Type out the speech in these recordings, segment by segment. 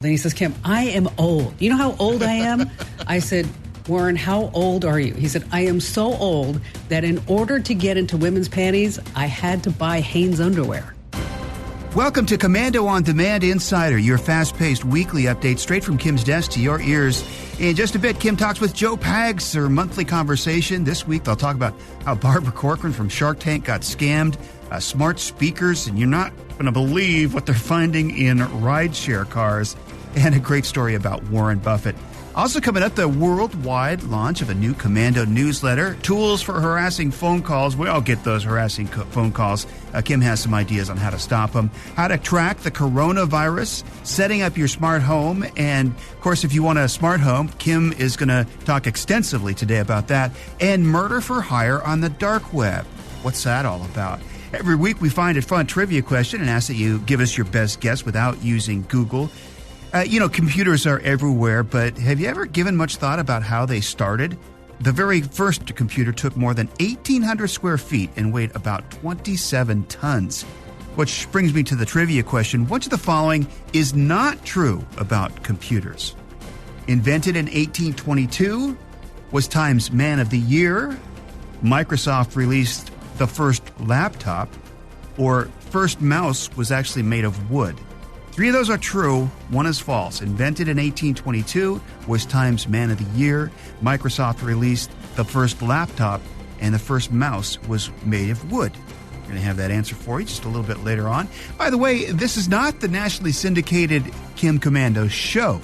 Then he says, Kim, I am old. You know how old I am? I said, Warren, how old are you? He said, I am so old that in order to get into women's panties, I had to buy Hanes underwear. Welcome to Komando On Demand Insider, your fast-paced weekly update straight from Kim's desk to your ears. In just a bit, Kim talks with Joe Pags, her monthly conversation. This week, they'll talk about how Barbara Corcoran from Shark Tank got scammed, smart speakers, and you're not going to believe what they're finding in rideshare cars, and a great story about Warren Buffett. Also coming up, the worldwide launch of a new Komando newsletter, tools for harassing phone calls. We all get those harassing phone calls. Kim has some ideas on how to stop them, how to track the coronavirus, setting up your smart home. And, of course, if you want a smart home, Kim is going to talk extensively today about that. And murder for hire on the dark web. What's that all about? Every week we find a fun trivia question and ask that you give us your best guess without using Google. Computers are everywhere, but have you ever given much thought about how they started? The very first computer took more than 1,800 square feet and weighed about 27 tons. Which brings me to the trivia question. Which of the following is not true about computers? Invented in 1822, was Time's Man of the Year, Microsoft released the first laptop, or first mouse was actually made of wood. 3 of those are true, 1 is false. Invented in 1822, was Time's Man of the Year. Microsoft released the first laptop, and the first mouse was made of wood. We're going to have that answer for you just a little bit later on. By the way, this is not the nationally syndicated Kim Komando show.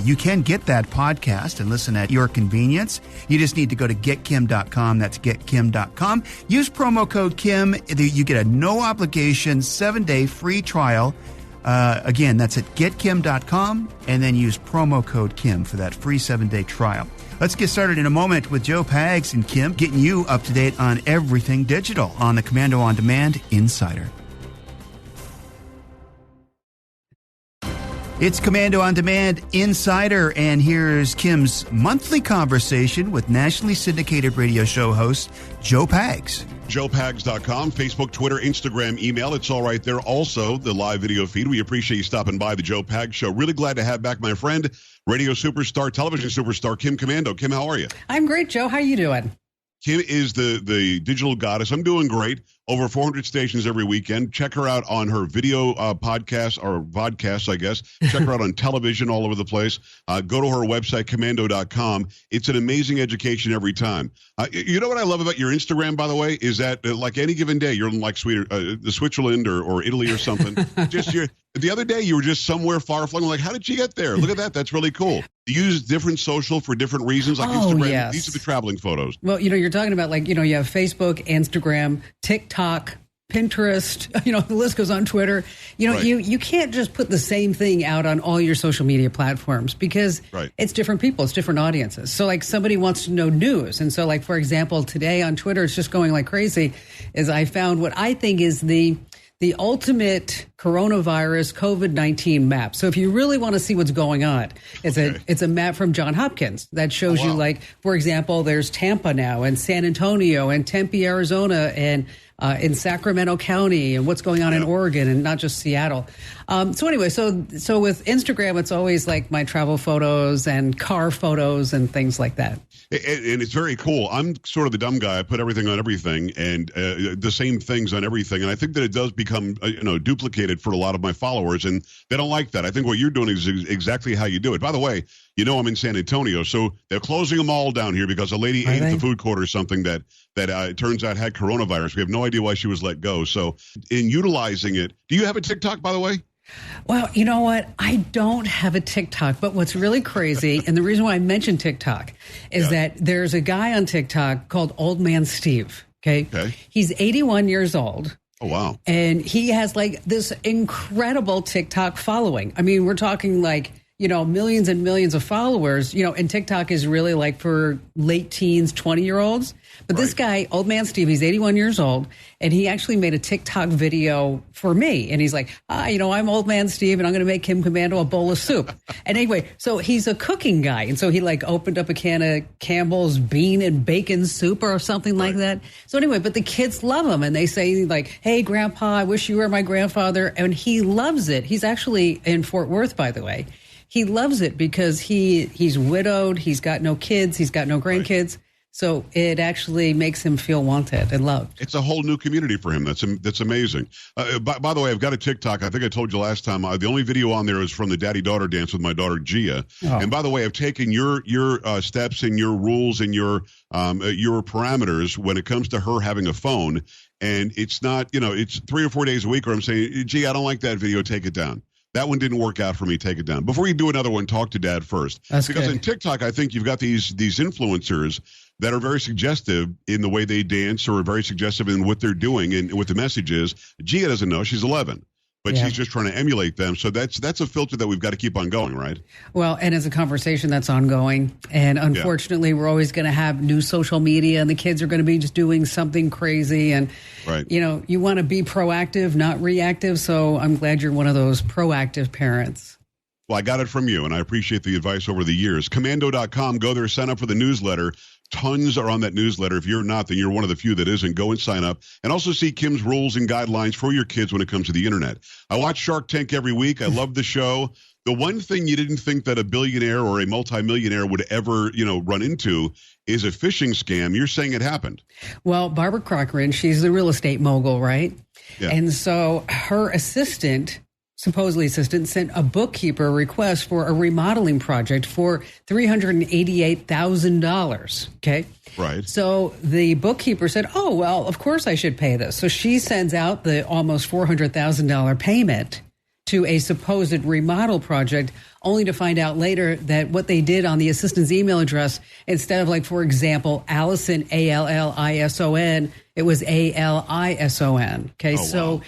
You can get that podcast and listen at your convenience. You just need to go to getkim.com. That's getkim.com. Use promo code Kim. You get a no-obligation 7-day free trial. Again, that's at getkim.com, and then use promo code Kim for that free 7-day trial. Let's get started in a moment with Joe Pags and Kim, getting you up to date on everything digital on the Komando On Demand Insider. It's Komando On Demand Insider, and here's Kim's monthly conversation with nationally syndicated radio show host Joe Pags. JoePags.com, Facebook, Twitter, Instagram, email. It's all right there. Also, the live video feed. We appreciate you stopping by the Joe Pags Show. Really glad to have back my friend, radio superstar, television superstar, Kim Komando. Kim, how are you? I'm great, Joe. How are you doing? Kim is the digital goddess. I'm doing great. Over 400 stations every weekend. Check her out on her video podcast, or vodcasts, I guess. Check her out on television all over the place. Go to her website, komando.com. It's an amazing education every time. You know what I love about your Instagram, by the way, is that like any given day, you're in like Switzerland or Italy or something. The other day, you were just somewhere far-flung. I'm like, how did you get there? Look at that. That's really cool. You use different social for different reasons, like Instagram. Yes. These are the traveling photos. Well, you're talking about you have Facebook, Instagram, TikTok, Pinterest, the list goes on, Twitter. Right. You can't just put the same thing out on all your social media platforms because It's different people, it's different audiences. So somebody wants to know news. And so for example, today on Twitter, it's just going like crazy, is I found what I think is the ultimate coronavirus COVID-19 map. So if you really want to see what's going on, it's a map from Johns Hopkins that shows you, for example, there's Tampa now and San Antonio and Tempe, Arizona, and in Sacramento County, and what's going on in Oregon, and not just Seattle. So anyway, so with Instagram, it's always like my travel photos and car photos and things like that. And it's very cool. I'm sort of the dumb guy. I put everything on everything, and the same things on everything. And I think that it does become, duplicated for a lot of my followers, and they don't like that. I think what you're doing is exactly how you do it. By the way, I'm in San Antonio, so they're closing them all down here because a lady ate the food court or something that it turns out had coronavirus. We have no idea why she was let go. So in utilizing it, do you have a TikTok, by the way? Well, you know what? I don't have a TikTok, but what's really crazy, and the reason why I mentioned TikTok, is that there's a guy on TikTok called Old Man Steve, okay? He's 81 years old. Oh, wow. And he has this incredible TikTok following. I mean, we're talking millions and millions of followers, and TikTok is really for late teens, 20-year-olds. But this guy, Old Man Steve, he's 81 years old, and he actually made a TikTok video for me. And he's like, I'm Old Man Steve, and I'm going to make Kim Komando a bowl of soup. And anyway, so he's a cooking guy. And so he opened up a can of Campbell's bean and bacon soup or something like that. So anyway, but the kids love him, and they say hey, Grandpa, I wish you were my grandfather. And he loves it. He's actually in Fort Worth, by the way. he loves it because he's widowed, he's got no kids, he's got no grandkids. Right. So it actually makes him feel wanted and loved. It's a whole new community for him. That's amazing. By the way, I've got a TikTok. I think I told you last time. The only video on there is from the daddy-daughter dance with my daughter Gia. Oh. And by the way, I've taken your steps and your rules and your parameters when it comes to her having a phone. And it's not, it's 3 or 4 days a week where I'm saying, gee, I don't like that video. Take it down. That one didn't work out for me. Take it down. Before you do another one, talk to Dad first. That's because good. In TikTok, I think you've got these influencers that are very suggestive in the way they dance or very suggestive in what they're doing and what the message is. Gia doesn't know. She's 11. But she's just trying to emulate them. So that's a filter that we've got to keep on going, right? Well, and it's a conversation that's ongoing. And unfortunately, we're always going to have new social media, and the kids are going to be just doing something crazy. And, you want to be proactive, not reactive. So I'm glad you're one of those proactive parents. Well, I got it from you, and I appreciate the advice over the years. Komando.com, go there, sign up for the newsletter. Tons are on that newsletter. If you're not, then you're one of the few that isn't. Go and sign up. And also see Kim's rules and guidelines for your kids when it comes to the internet. I watch Shark Tank every week. I love the show. The one thing you didn't think that a billionaire or a multimillionaire would ever, run into is a phishing scam. You're saying it happened. Well, Barbara Corcoran, she's the real estate mogul, right? Yeah. And so her supposedly assistant, sent a bookkeeper request for a remodeling project for $388,000. Okay. Right. So the bookkeeper said, oh, well, of course I should pay this. So she sends out the almost $400,000 payment to a supposed remodel project, only to find out later that what they did on the assistant's email address, instead of, like, for example, Allison, Allison, it was Alison. Okay, so,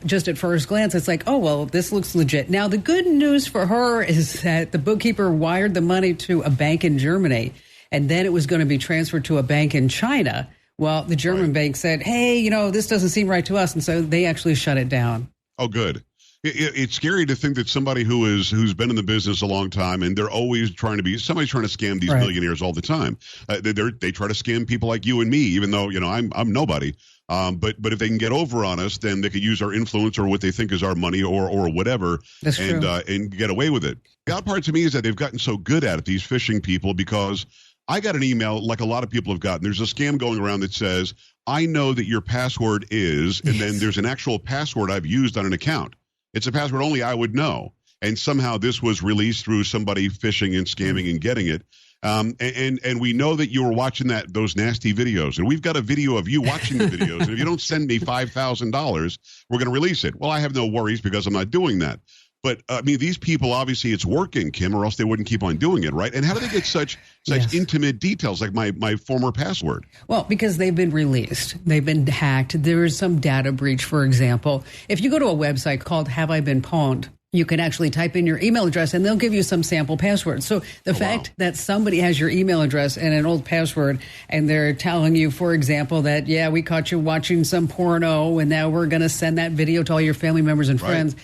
just at first glance, it's like, oh, well, this looks legit. Now, the good news for her is that the bookkeeper wired the money to a bank in Germany, and then it was going to be transferred to a bank in China. Well, the German bank said, hey, this doesn't seem right to us, and so they actually shut it down. Oh, good. It's scary to think that somebody who's been in the business a long time, and they're always somebody's trying to scam these millionaires all the time. They try to scam people like you and me, even though I'm nobody. But if they can get over on us, then they could use our influence or what they think is our money or whatever, and get away with it. The odd part to me is that they've gotten so good at it, these phishing people, because I got an email like a lot of people have gotten. There's a scam going around that says, I know that your password is, and then there's an actual password I've used on an account. It's a password only I would know. And somehow this was released through somebody phishing and scamming and getting it. And we know that you were watching those nasty videos. And we've got a video of you watching the videos. And if you don't send me $5,000, we're going to release it. Well, I have no worries because I'm not doing that. But, these people, obviously it's working, Kim, or else they wouldn't keep on doing it, right? And how do they get such intimate details like my former password? Well, because they've been released. They've been hacked. There is some data breach, for example. If you go to a website called Have I Been Pwned, you can actually type in your email address and they'll give you some sample passwords. So the fact that somebody has your email address and an old password and they're telling you, for example, that, we caught you watching some porno and now we're going to send that video to all your family members and friends,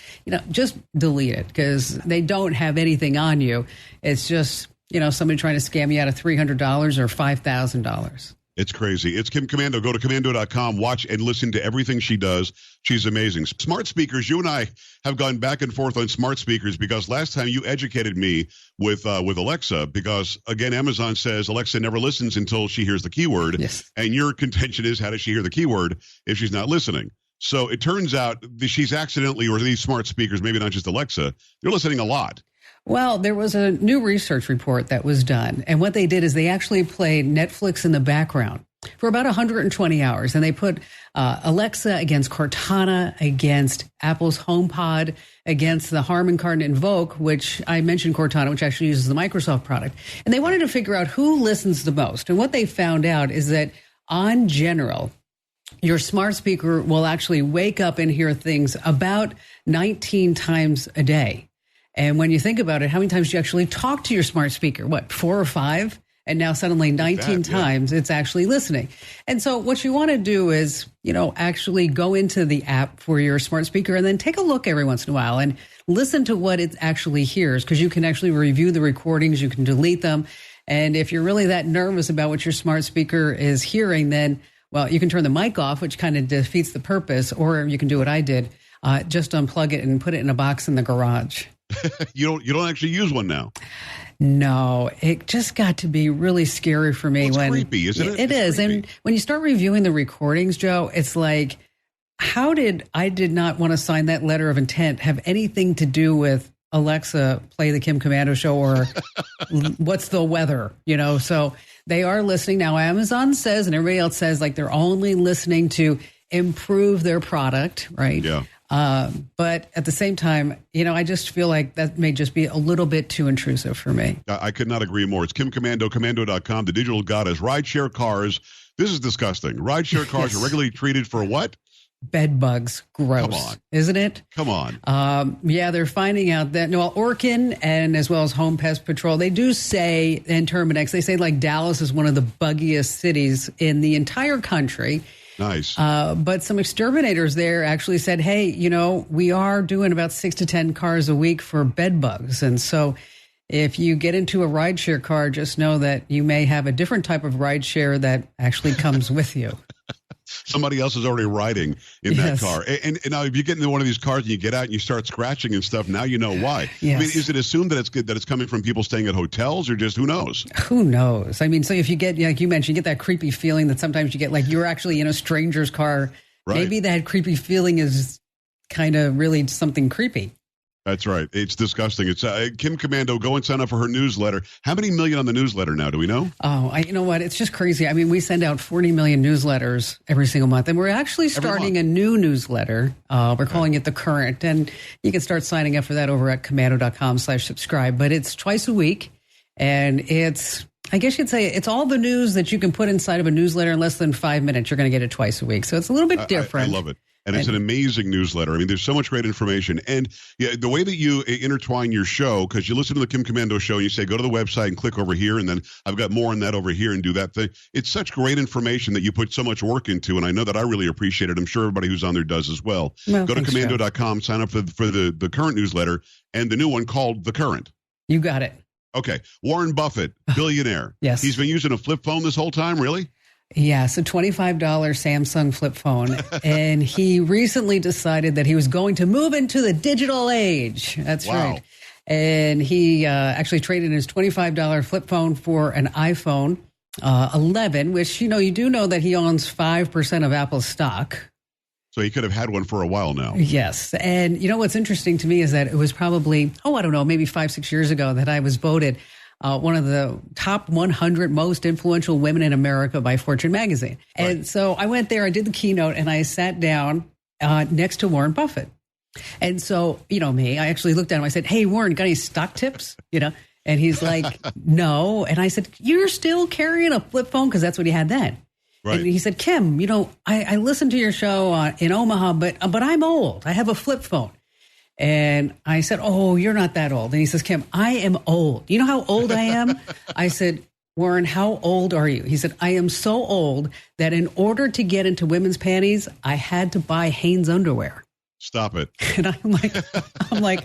just delete it because they don't have anything on you. It's just, somebody trying to scam you out of $300 or $5,000. It's crazy. It's Kim Komando. Go to Komando.com, watch and listen to everything she does. She's amazing. Smart speakers. You and I have gone back and forth on smart speakers because last time you educated me with Alexa because, again, Amazon says Alexa never listens until she hears the keyword. Yes. And your contention is how does she hear the keyword if she's not listening? So it turns out that she's accidentally, or these smart speakers, maybe not just Alexa, they're listening a lot. Well, there was a new research report that was done, and what they did is they actually played Netflix in the background for about 120 hours, and they put Alexa against Cortana, against Apple's HomePod, against the Harman Kardon Invoke, which I mentioned Cortana, which actually uses the Microsoft product, and they wanted to figure out who listens the most, and what they found out is that, on general, your smart speaker will actually wake up and hear things about 19 times a day. And when you think about it, how many times do you actually talk to your smart speaker? 4 or 5? And now suddenly 19 times it's actually listening. And so what you want to do is, actually go into the app for your smart speaker and then take a look every once in a while and listen to what it actually hears, because you can actually review the recordings. You can delete them. And if you're really that nervous about what your smart speaker is hearing, then, you can turn the mic off, which kind of defeats the purpose, or you can do what I did, just unplug it and put it in a box in the garage. You don't actually use one now. No, it just got to be really scary for me. It's creepy, isn't it? It is. Creepy. And when you start reviewing the recordings, Joe, it's like, how did I did not want to sign that letter of intent have anything to do with Alexa, play the Kim Komando show, or what's the weather? So they are listening now. Amazon says, and everybody else says, like, they're only listening to improve their product, right? Yeah. But at the same time, I just feel like that may just be a little bit too intrusive for me. I could not agree more. It's Kim Komando, Komando.com, the digital goddess. Rideshare cars. This is disgusting. Rideshare cars Yes. are regularly treated for what? Bed bugs. Gross. Come on. Isn't it? Come on. Yeah, they're finding out that, Orkin and as well as Home Pest Patrol, they do say in Terminex, they say like Dallas is one of the buggiest cities in the entire country. Nice. But some exterminators there actually said, hey, we are doing about 6 to 10 cars a week for bed bugs. And so if you get into a rideshare car, just know that you may have a different type of rideshare that actually comes with you. Somebody else is already riding in that car. And now if you get into one of these cars and you get out and you start scratching and stuff, now you know why. Yes. I mean, is it assumed that it's good that it's coming from people staying at hotels, or just who knows? Who knows? I mean, so if you get, like you mentioned, you get that creepy feeling that sometimes you get like you're actually in a stranger's car. Right. Maybe that creepy feeling is kind of really something creepy. That's right. It's disgusting. It's Kim Komando. Go and sign up for her newsletter. How many million on the newsletter now? Do we know? Oh, you know what? It's just crazy. I mean, we send out 40 million newsletters every single month, and we're actually starting a new newsletter. We're calling it The Current, and you can start signing up for that over at komando.com/subscribe. But it's twice a week, and it's, I guess you'd say, it's all the news that you can put inside of a newsletter in less than 5 minutes. You're going to get it twice a week. So it's a little bit different. I love it. And it's an amazing newsletter. I mean, there's so much great information. And yeah, the way that you intertwine your show, because you listen to the Kim Komando show and you say, go to the website and click over here, and then I've got more on that over here and do that thing. It's such great information that you put so much work into, and I know that I really appreciate it. I'm sure everybody who's on there does as well. Go to Komando.com, sign up for the current newsletter, and the new one called The Current. You got it. Okay. Warren Buffett, billionaire. Yes. He's been using a flip phone this whole time, really? Yeah, so $25 Samsung flip phone. And he recently decided that he was going to move into the digital age. That's right. And he actually traded his $25 flip phone for an iPhone 11, which, you do know that he owns 5% of Apple's stock. So he could have had one for a while now. Yes. And what's interesting to me is that it was probably, I don't know, maybe 5-6 years ago that I was voted one of the top 100 most influential women in America by Fortune magazine. Right. And so I went there, I did the keynote, and I sat down next to Warren Buffett. And so, me, I actually looked at him. I said, hey, Warren, got any stock tips? And he's like, no. And I said, you're still carrying a flip phone? Because that's what he had then. Right. And he said, Kim, I listened to your show in Omaha, but I'm old. I have a flip phone. And I said, oh, you're not that old. And he says, Kim, I am old. You know how old I am? I said, Warren, how old are you? He said, I am so old that in order to get into women's panties, I had to buy Hanes underwear. Stop it. And I'm like,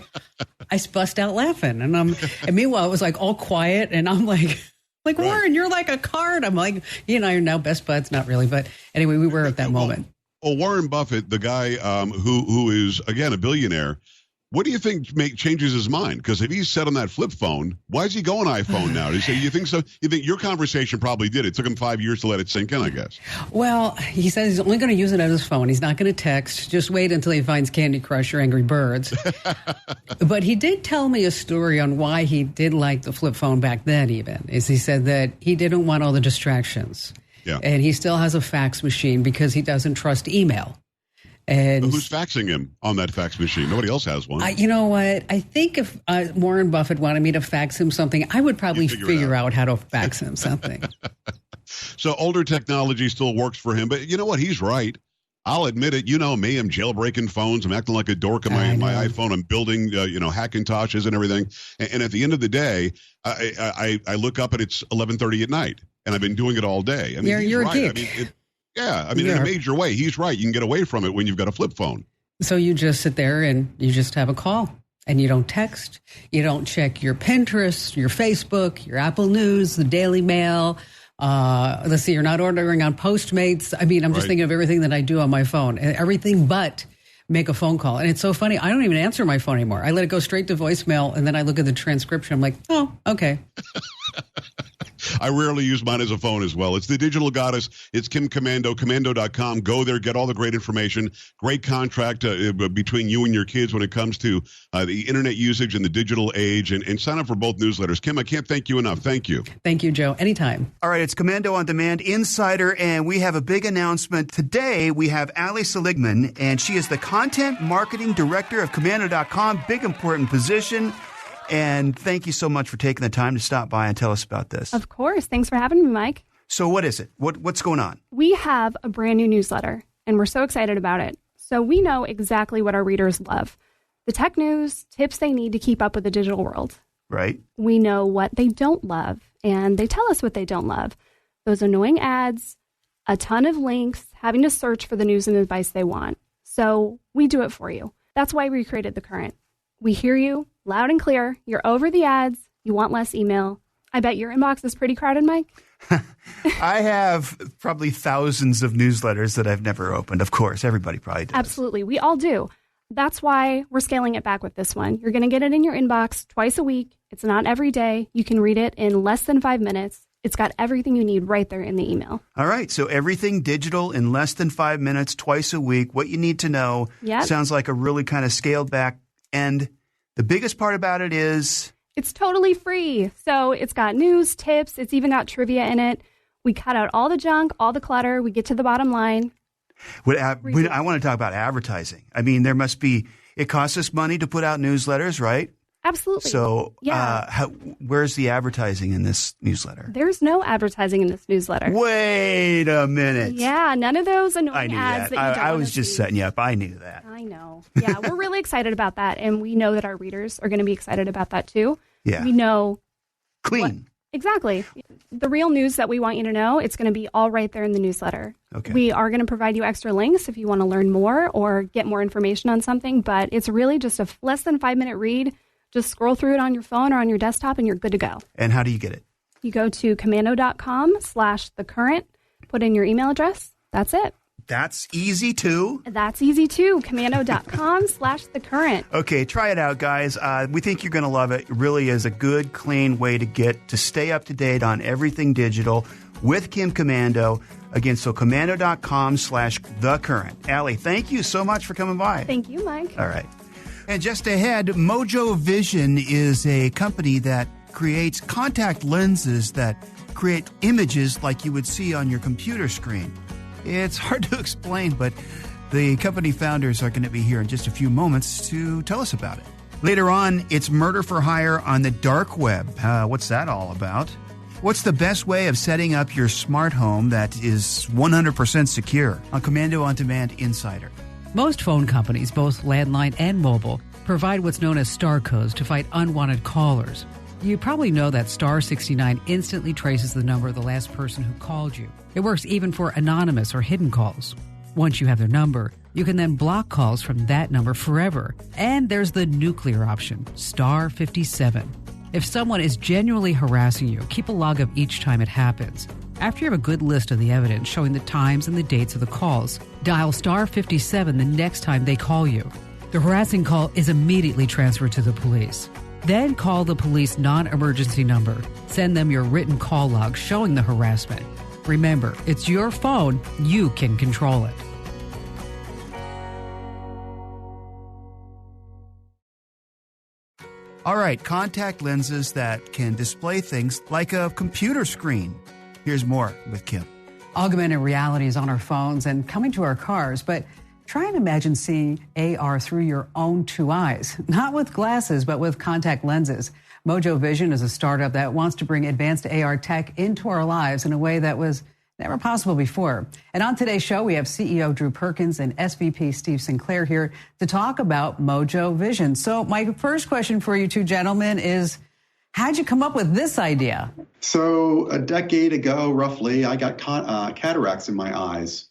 I bust out laughing. And meanwhile, it was like all quiet. And I'm like, right. Warren, you're like a card. I'm like, he and I are now best buds. Not really. But anyway, we were at that moment. Well, Warren Buffett, the guy who is, again, a billionaire, what do you think changes his mind? Because if he's set on that flip phone, why is he going iPhone now? You think so? You think your conversation probably did. It took him 5 years to let it sink in, I guess. Well, he says he's only going to use it on his phone. He's not going to text. Just wait until he finds Candy Crush or Angry Birds. But he did tell me a story on why he did like the flip phone back then, even. Is he said that he didn't want all the distractions. Yeah. And he still has a fax machine because he doesn't trust email. And who's faxing him on that fax machine? Nobody else has one. You know what? I think if Warren Buffett wanted me to fax him something, I would probably figure out how to fax him something. So older technology still works for him. But you know what? He's right. I'll admit it. You know me. I'm jailbreaking phones. I'm acting like a dork on my iPhone. I'm building, Hackintoshes and everything. And at the end of the day, I look up and it's 11:30 at night. And I've been doing it all day. I mean, you're right. a geek. In a major way, he's right. You can get away from it when you've got a flip phone. So you just sit there and you just have a call. And you don't text. You don't check your Pinterest, your Facebook, your Apple News, the Daily Mail. Let's see, you're not ordering on Postmates. I mean, I'm just thinking of everything that I do on my phone. Everything but make a phone call. And it's so funny. I don't even answer my phone anymore. I let it go straight to voicemail, and then I look at the transcription. I'm like, oh, okay. I rarely use mine as a phone as well. It's the Digital Goddess. It's Kim Komando, Komando.com. Go there, get all the great information. Great contract between you and your kids when it comes to the internet usage and the digital age. And sign up for both newsletters. Kim, I can't thank you enough. Thank you. Thank you, Joe. Anytime. All right, it's Komando on Demand Insider, and we have a big announcement. Today, we have Ali Seligman, and she is the Content Marketing Director of Komando.com. Big, important position. And thank you so much for taking the time to stop by and tell us about this. Of course. Thanks for having me, Mike. So what is it? What's going on? We have a brand new newsletter, and we're so excited about it. So we know exactly what our readers love. The tech news, tips they need to keep up with the digital world. Right. We know what they don't love, and they tell us what they don't love. Those annoying ads, a ton of links, having to search for the news and advice they want. So we do it for you. That's why we created The Current. We hear you loud and clear. You're over the ads. You want less email. I bet your inbox is pretty crowded, Mike. I have probably thousands of newsletters that I've never opened. Of course, everybody probably does. Absolutely. We all do. That's why we're scaling it back with this one. You're going to get it in your inbox twice a week. It's not every day. You can read it in less than 5 minutes. It's got everything you need right there in the email. All right. So everything digital in less than 5 minutes, twice a week. What you need to know. Yep. Sounds like a really kind of scaled back. And the biggest part about it is it's totally free. So it's got news, tips. It's even got trivia in it. We cut out all the junk, all the clutter. We get to the bottom line. I want to talk about advertising. I mean, it costs us money to put out newsletters, right? Absolutely. So where's the advertising in this newsletter? There's no advertising in this newsletter. Wait a minute. Yeah, none of those annoying ads that you don't I was just setting you up. I knew that. I know. Yeah, we're really excited about that. And we know that our readers are going to be excited about that too. Yeah. We know. Clean. Exactly. The real news that we want you to know, it's going to be all right there in the newsletter. Okay. We are going to provide you extra links if you want to learn more or get more information on something. But it's really just a less than 5 minute read. Just scroll through it on your phone or on your desktop and you're good to go. And how do you get it? You go to komando.com/thecurrent, put in your email address. That's it. That's easy too. That's easy too. Komando.com/thecurrent. Okay, try it out, guys. We think you're going to love it. It really is a good, clean way to stay up to date on everything digital with Kim Komando. Again, so komando.com/thecurrent. Allie, thank you so much for coming by. Thank you, Mike. All right. And just ahead, Mojo Vision is a company that creates contact lenses that create images like you would see on your computer screen. It's hard to explain, but the company founders are going to be here in just a few moments to tell us about it. Later on, it's murder for hire on the dark web. What's that all about? What's the best way of setting up your smart home that is 100% secure? On Komando on Demand Insider. Most phone companies, both landline and mobile, provide what's known as star codes to fight unwanted callers. You probably know that star 69 instantly traces the number of the last person who called you. It works even for anonymous or hidden calls. Once you have their number, you can then block calls from that number forever. And there's the nuclear option, star 57. If someone is genuinely harassing you, keep a log of each time it happens. After you have a good list of the evidence showing the times and the dates of the calls, dial star 57 the next time they call you. The harassing call is immediately transferred to the police. Then call the police non-emergency number. Send them your written call log showing the harassment. Remember, it's your phone. You can control it. All right, contact lenses that can display things like a computer screen. Here's more with Kim. Augmented reality is on our phones and coming to our cars, but try and imagine seeing AR through your own two eyes. Not with glasses, but with contact lenses. Mojo Vision is a startup that wants to bring advanced AR tech into our lives in a way that was never possible before. And on today's show, we have CEO Drew Perkins and SVP Steve Sinclair here to talk about Mojo Vision. So my first question for you two gentlemen is, how'd you come up with this idea? So a decade ago, roughly, I got cataracts in my eyes.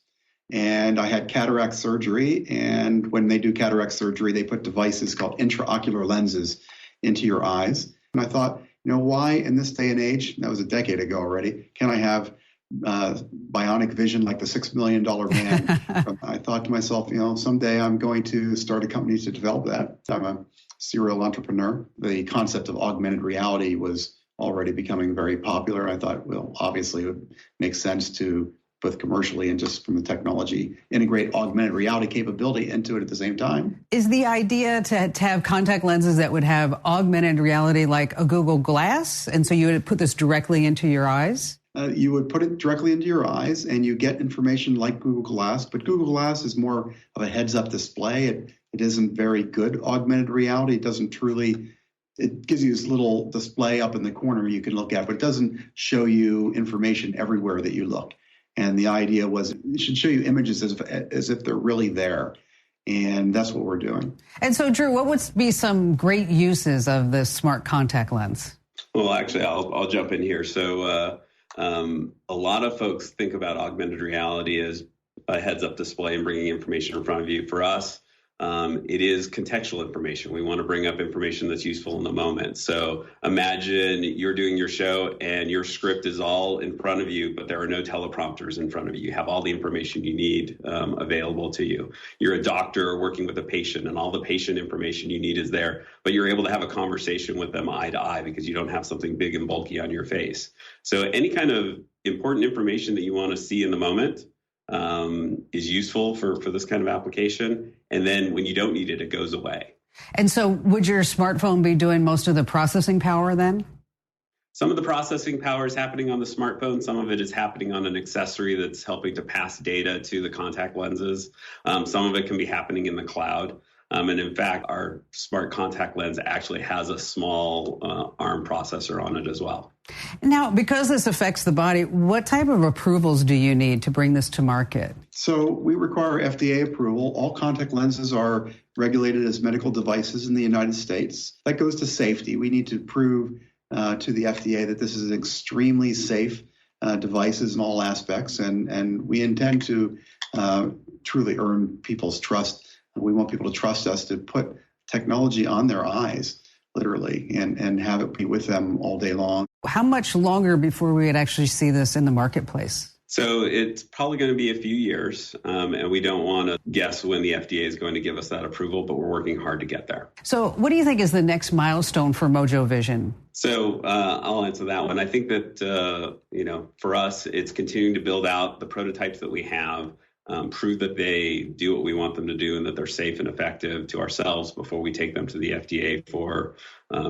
And I had cataract surgery. And when they do cataract surgery, they put devices called intraocular lenses into your eyes. And I thought, why in this day and age, that was a decade ago already, can I have bionic vision like the $6 million man. I thought to myself, someday I'm going to start a company to develop that. I'm a serial entrepreneur. The concept of augmented reality was already becoming very popular. I thought, well, obviously it would make sense to both commercially and just from the technology, integrate augmented reality capability into it at the same time. Is the idea to have contact lenses that would have augmented reality like a Google Glass? And so you would put this directly into your eyes? You would put it directly into your eyes and you get information like Google Glass, but Google Glass is more of a heads-up display. It isn't very good augmented reality. It doesn't truly, it gives you this little display up in the corner you can look at, but it doesn't show you information everywhere that you look. And the idea was it should show you images as if they're really there. And that's what we're doing. And so, Drew, what would be some great uses of the smart contact lens? Well, actually, I'll jump in here. So a lot of folks think about augmented reality as a heads-up display and bringing information in front of you. For us, it is contextual information. We want to bring up information that's useful in the moment. So imagine you're doing your show and your script is all in front of you, but there are no teleprompters in front of you. You have all the information you need available to you. You're a doctor working with a patient and all the patient information you need is there, but you're able to have a conversation with them eye to eye because you don't have something big and bulky on your face. So any kind of important information that you want to see in the moment is useful for this kind of application. And then when you don't need it, it goes away. And so would your smartphone be doing most of the processing power then? Some of the processing power is happening on the smartphone. Some of it is happening on an accessory that's helping to pass data to the contact lenses. Some of it can be happening in the cloud. And in fact, our smart contact lens actually has a small ARM processor on it as well. Now, because this affects the body, what type of approvals do you need to bring this to market? So we require FDA approval. All contact lenses are regulated as medical devices in the United States. That goes to safety. We need to prove to the FDA that this is extremely safe devices in all aspects, and we intend to truly earn people's trust. We want people to trust us to put technology on their eyes, literally, and have it be with them all day long. How much longer before we would actually see this in the marketplace? So it's probably going to be a few years, and we don't want to guess when the FDA is going to give us that approval, but we're working hard to get there. So what do you think is the next milestone for Mojo Vision? So I'll answer that one. I think that, for us, it's continuing to build out the prototypes that we have, prove that they do what we want them to do and that they're safe and effective to ourselves before we take them to the FDA for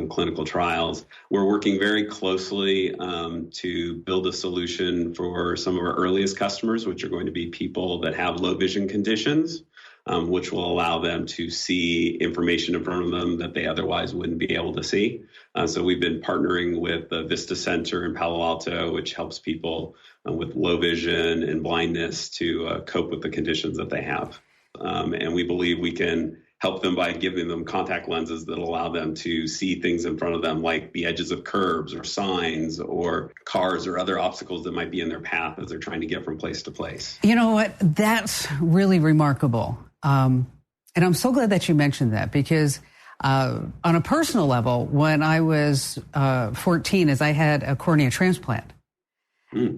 clinical trials. We're working very closely to build a solution for some of our earliest customers, which are going to be people that have low vision conditions, which will allow them to see information in front of them that they otherwise wouldn't be able to see. So we've been partnering with the Vista Center in Palo Alto, which helps people with low vision and blindness to cope with the conditions that they have. And we believe we can help them by giving them contact lenses that allow them to see things in front of them, like the edges of curbs or signs or cars or other obstacles that might be in their path as they're trying to get from place to place. You know what? That's really remarkable. And I'm so glad that you mentioned that because on a personal level, when I was 14, I had a cornea transplant.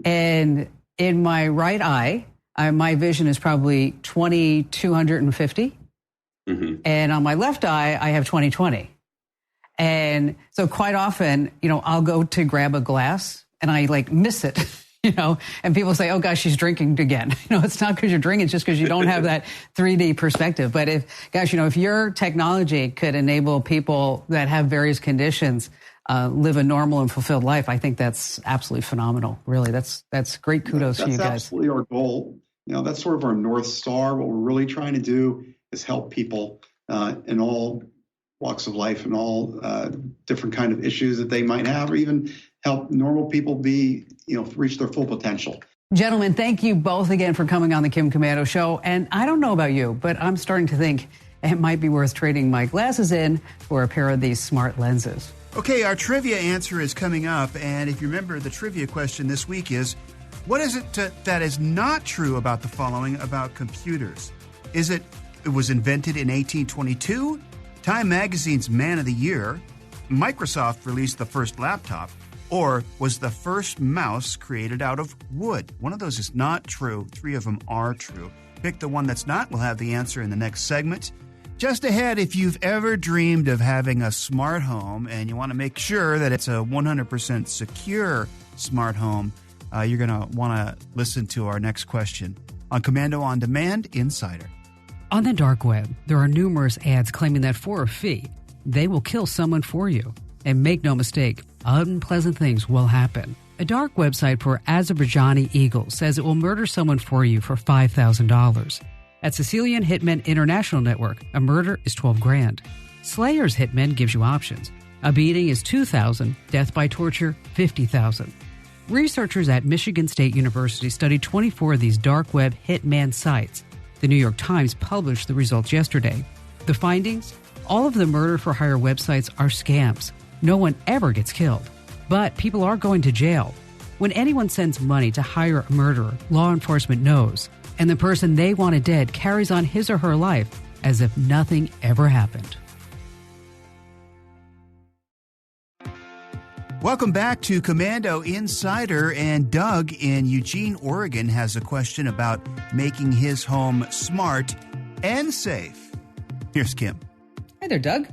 And in my right eye, my vision is probably 20/250. And on my left eye, I have 20/20. And so quite often, I'll go to grab a glass and I miss it, and people say, oh gosh, she's drinking again. It's not because you're drinking, it's just because you don't have that 3D perspective. But if your technology could enable people that have various conditions live a normal and fulfilled life, I think that's absolutely phenomenal. Really, that's great kudos to you guys. That's absolutely our goal. That's sort of our North Star. What we're really trying to do is help people in all walks of life and all different kind of issues that they might have, or even help normal people reach their full potential. Gentlemen, thank you both again for coming on the Kim Komando Show. And I don't know about you, but I'm starting to think it might be worth trading my glasses in for a pair of these smart lenses. Okay, our trivia answer is coming up. And if you remember, the trivia question this week is, what is it that is not true about the following about computers? Is it was invented in 1822, Time Magazine's Man of the Year, Microsoft released the first laptop, Or was the first mouse created out of wood? One of those is not true. 3 of them are true. Pick the one that's not. We'll have the answer in the next segment. Just ahead, if you've ever dreamed of having a smart home and you want to make sure that it's a 100% secure smart home, you're going to want to listen to our next question on Komando On Demand Insider. On the dark web, there are numerous ads claiming that for a fee, they will kill someone for you. And make no mistake, unpleasant things will happen. A dark website for Azerbaijani Eagle says it will murder someone for you for $5,000. At Sicilian Hitmen International Network, a murder is $12,000. Slayer's Hitmen gives you options. A beating is $2,000, death by torture, $50,000. Researchers at Michigan State University studied 24 of these dark web hitman sites. The New York Times published the results yesterday. The findings? All of the murder-for-hire websites are scams. No one ever gets killed. But people are going to jail. When anyone sends money to hire a murderer, law enforcement knows. And the person they wanted dead carries on his or her life as if nothing ever happened. Welcome back to Komando Insider, and Doug in Eugene, Oregon has a question about making his home smart and safe. Here's Kim. Hi there, Doug.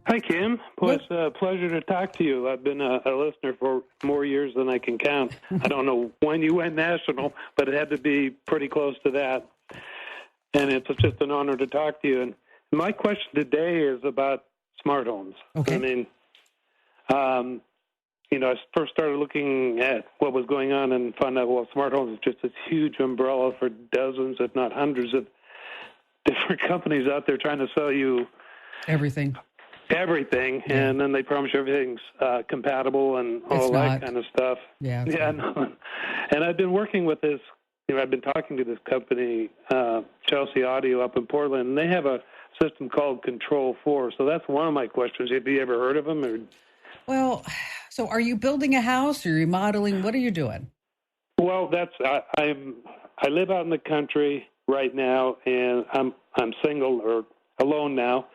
Hi, Kim. Well, it's a pleasure to talk to you. I've been a listener for more years than I can count. I don't know when you went national, but it had to be pretty close to that. And it's just an honor to talk to you. And my question today is about smart homes. Okay. I mean, I first started looking at what was going on and found out, well, smart homes is just this huge umbrella for dozens, if not hundreds of different companies out there trying to sell you everything, and then they promise you everything's compatible and all that kind of stuff. Yeah. No. And I've been working with this. I've been talking to this company, Chelsea Audio, up in Portland, and they have a system called Control 4. So that's one of my questions. Have you ever heard of them? Or? Well, so are you building a house? Or are you remodeling? What are you doing? Well, I live out in the country right now, and I'm single or alone now.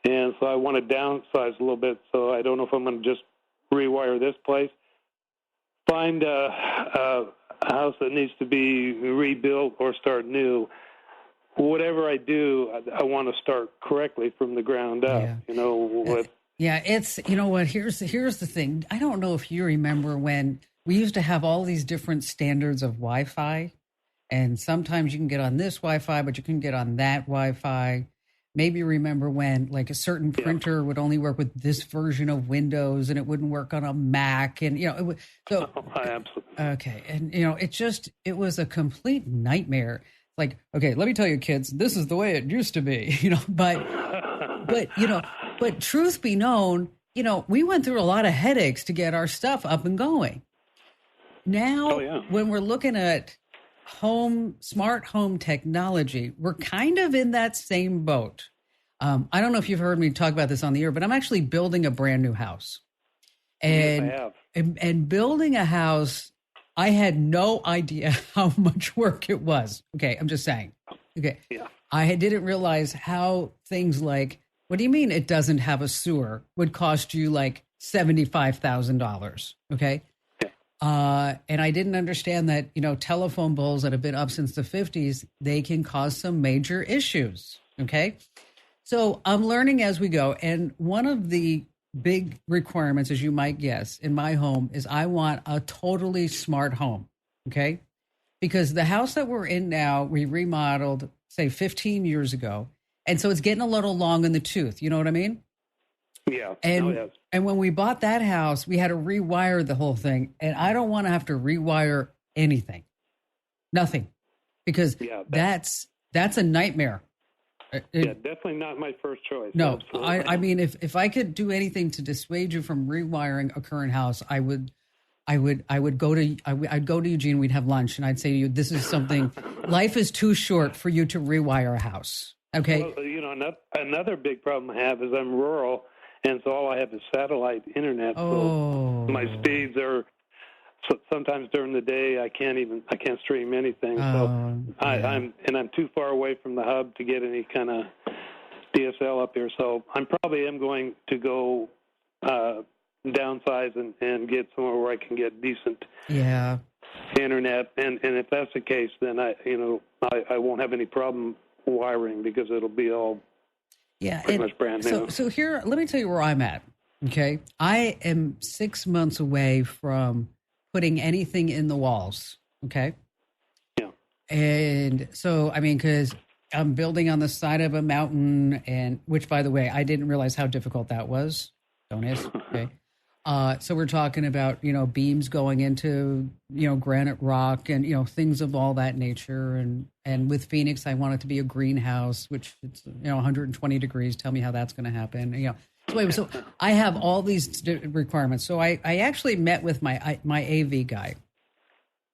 And so I want to downsize a little bit, so I don't know if I'm going to just rewire this place, find a house that needs to be rebuilt or start new. Whatever I do, I want to start correctly from the ground up, it's, you know what, here's the thing. I don't know if you remember when we used to have all these different standards of Wi-Fi, and sometimes you can get on this Wi-Fi, but you can get on that Wi-Fi. Maybe you remember when like a certain printer would only work with this version of Windows and it wouldn't work on a Mac. And, absolutely. Okay. And, it was a complete nightmare. Like, okay, let me tell you, kids, this is the way it used to be, but truth be known, we went through a lot of headaches to get our stuff up and going. Now, when we're looking at smart home technology, we're kind of in that same boat. I don't know if you've heard me talk about this on the air, but I'm actually building a brand new house. And, yes, I have. And building a house, I had no idea how much work it was. Okay, I'm just saying. Okay. Yeah. I didn't realize how things like, what do you mean it doesn't have a sewer, would cost you like $75,000. Okay. And I didn't understand that, telephone poles that have been up since the 50s, they can cause some major issues. Okay. So I'm learning as we go. And one of the big requirements, as you might guess, in my home is I want a totally smart home. Okay. Because the house that we're in now, we remodeled, say 15 years ago. And so it's getting a little long in the tooth. You know what I mean? Yeah. And when we bought that house, we had to rewire the whole thing. And I don't want to have to rewire anything. Nothing. Because that's a nightmare. Definitely not my first choice. No, I mean, if I could do anything to dissuade you from rewiring a current house, I'd go to Eugene, we'd have lunch, and I'd say to you, this is something, life is too short for you to rewire a house. Okay. Well, another big problem I have is I'm rural, and so all I have is satellite internet. So my speeds are, sometimes during the day I can't stream anything. I'm too far away from the hub to get any kind of DSL up here. So I probably am going to go downsize and get somewhere where I can get decent internet. And if that's the case, then I won't have any problem wiring because it'll be all pretty much brand new. So here, let me tell you where I'm at. Okay, I am 6 months away from putting anything in the walls. Okay. Yeah. And so, I mean, because I'm building on the side of a mountain, and which, by the way, I didn't realize how difficult that was. Don't ask. Okay. So we're talking about, beams going into, granite rock and, things of all that nature. And with Phoenix, I want it to be a greenhouse, which it's, 120 degrees. Tell me how that's going to happen. So I have all these requirements. So I actually met with my AV guy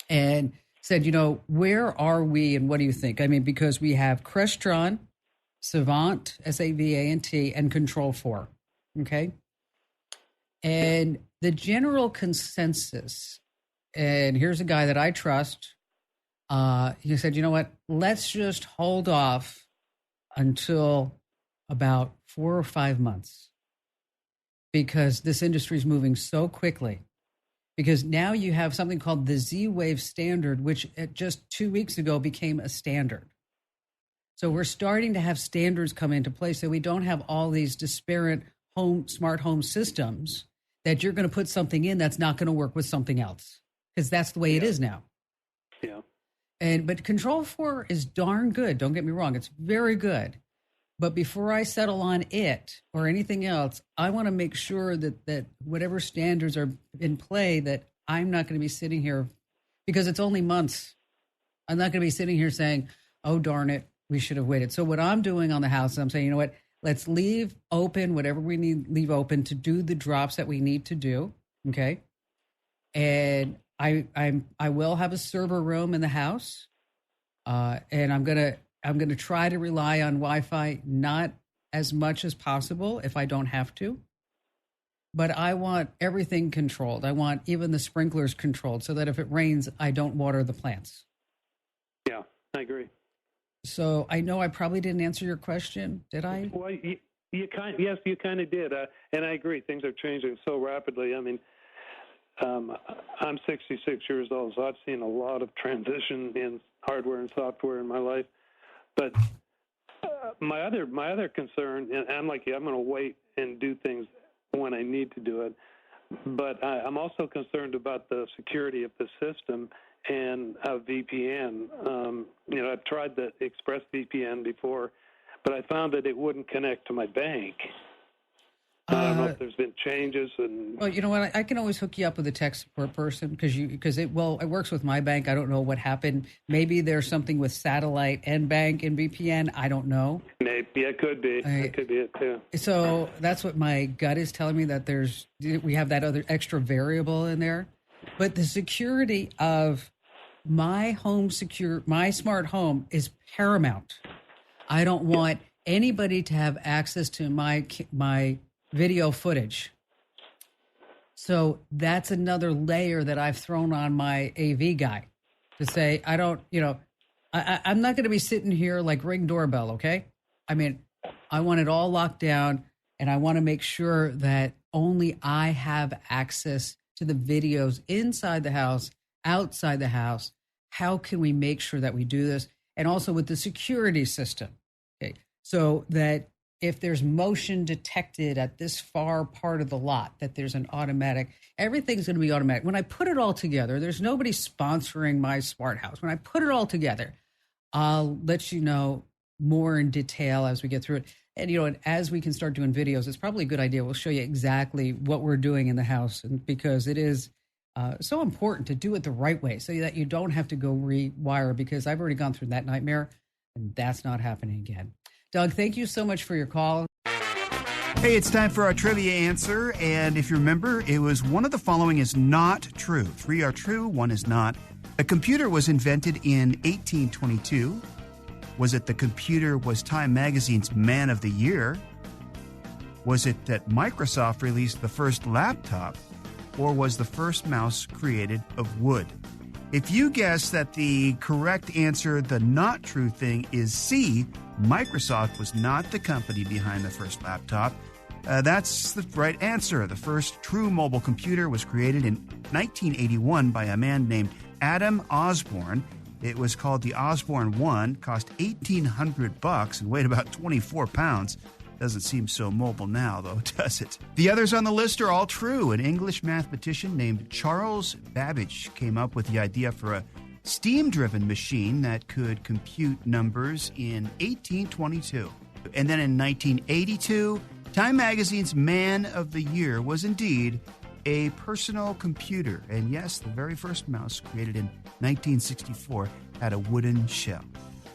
and said, where are we and what do you think? I mean, because we have Crestron, Savant, S-A-V-A-N-T, and Control 4. Okay. And the general consensus, and here's a guy that I trust, he said, you know what, let's just hold off until about 4 or 5 months because this industry is moving so quickly. Because now you have something called the Z-Wave standard, which just 2 weeks ago became a standard. So we're starting to have standards come into place so we don't have all these disparate smart home systems that you're going to put something in that's not going to work with something else, because that's the way it is now. Yeah. But Control 4 is darn good. Don't get me wrong. It's very good. But before I settle on it or anything else, I want to make sure that whatever standards are in play, that I'm not going to be sitting here because it's only months. I'm not going to be sitting here saying, oh, darn it, we should have waited. So what I'm doing on the house is I'm saying, you know what? Let's leave open whatever we need, leave open to do the drops that we need to do. Okay. And I will have a server room in the house. And I'm going to try to rely on Wi-Fi, not as much as possible if I don't have to. But I want everything controlled. I want even the sprinklers controlled so that if it rains, I don't water the plants. Yeah, I agree. So I know I probably didn't answer your question, did I? Well, you kind of did, and I agree. Things are changing so rapidly. I mean, I'm 66 years old, so I've seen a lot of transition in hardware and software in my life. But my other concern, and I'm like you, I'm going to wait and do things when I need to do it. But I'm also concerned about the security of the system and VPN. I've tried the ExpressVPN before, but I found that it wouldn't connect to my bank. I don't know if there's been changes. Well, you know what? I can always hook you up with a tech support person because it works with my bank. I don't know what happened. Maybe there's something with satellite and bank and VPN. I don't know. Maybe it could be. It could be it too. So that's what my gut is telling me, that we have that other extra variable in there. But the security of my smart home is paramount. I don't want anybody to have access to my video footage. So that's another layer that I've thrown on my AV guy to say, I'm not going to be sitting here like Ring doorbell, okay? I mean, I want it all locked down, and I want to make sure that only I have access to the videos inside the house, outside the house. How can we make sure that we do this? And also with the security system, okay? So that if there's motion detected at this far part of the lot, that there's an automatic, everything's going to be automatic. When I put it all together, there's nobody sponsoring my smart house. When I put it all together, I'll let you know more in detail as we get through it. And, and as we can start doing videos, it's probably a good idea. We'll show you exactly what we're doing in the house, and because it is so important to do it the right way so that you don't have to go rewire, because I've already gone through that nightmare, and that's not happening again. Doug, thank you so much for your call. Hey, it's time for our trivia answer. And if you remember, it was one of the following is not true. 3 are true, 1 is not. A computer was invented in 1822. Was it the computer was Time Magazine's Man of the Year? Was it that Microsoft released the first laptop? Or was the first mouse created of wood? If you guess that the correct answer, the not true thing, is C, Microsoft was not the company behind the first laptop, That's the right answer. The first true mobile computer was created in 1981 by a man named Adam Osborne. It was called the Osborne 1, cost $1,800 and weighed about 24 pounds. Doesn't seem so mobile now, though, does it? The others on the list are all true. An English mathematician named Charles Babbage came up with the idea for a steam-driven machine that could compute numbers in 1822. And then in 1982, Time Magazine's Man of the Year was indeed a personal computer. And yes, the very first mouse, created in 1964, had a wooden shell.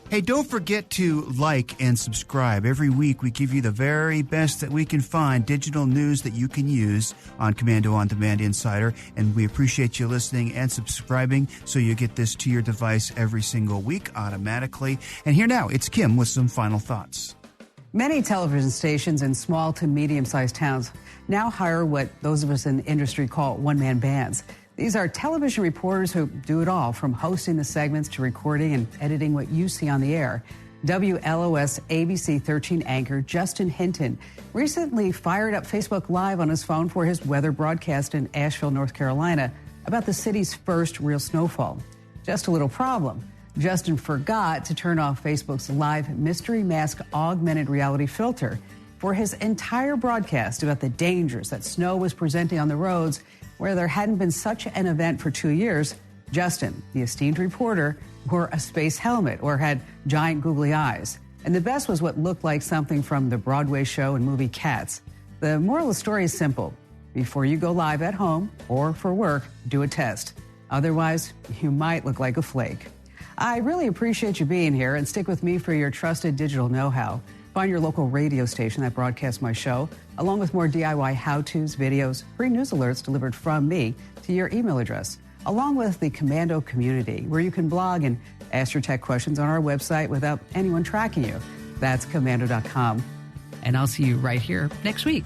Hey, don't forget to like and subscribe. Every week we give you the very best that we can find, digital news that you can use on Komando On Demand Insider. And we appreciate you listening and subscribing so you get this to your device every single week automatically. And here now, it's Kim with some final thoughts. Many television stations in small to medium-sized towns now hire what those of us in the industry call one-man bands. These are television reporters who do it all, from hosting the segments to recording and editing what you see on the air. WLOS ABC 13 anchor Justin Hinton recently fired up Facebook Live on his phone for his weather broadcast in Asheville, North Carolina, about the city's first real snowfall. Just a little problem. Justin forgot to turn off Facebook's live mystery mask augmented reality filter for his entire broadcast about the dangers that snow was presenting on the roads where there hadn't been such an event for 2 years. Justin, the esteemed reporter, wore a space helmet or had giant googly eyes. And the best was what looked like something from the Broadway show and movie Cats. The moral of the story is simple. Before you go live at home or for work, do a test. Otherwise, you might look like a flake. I really appreciate you being here, and stick with me for your trusted digital know-how. Find your local radio station that broadcasts my show, along with more DIY how-tos, videos, free news alerts delivered from me to your email address, along with the Komando community, where you can blog and ask your tech questions on our website without anyone tracking you. That's Komando.com. And I'll see you right here next week.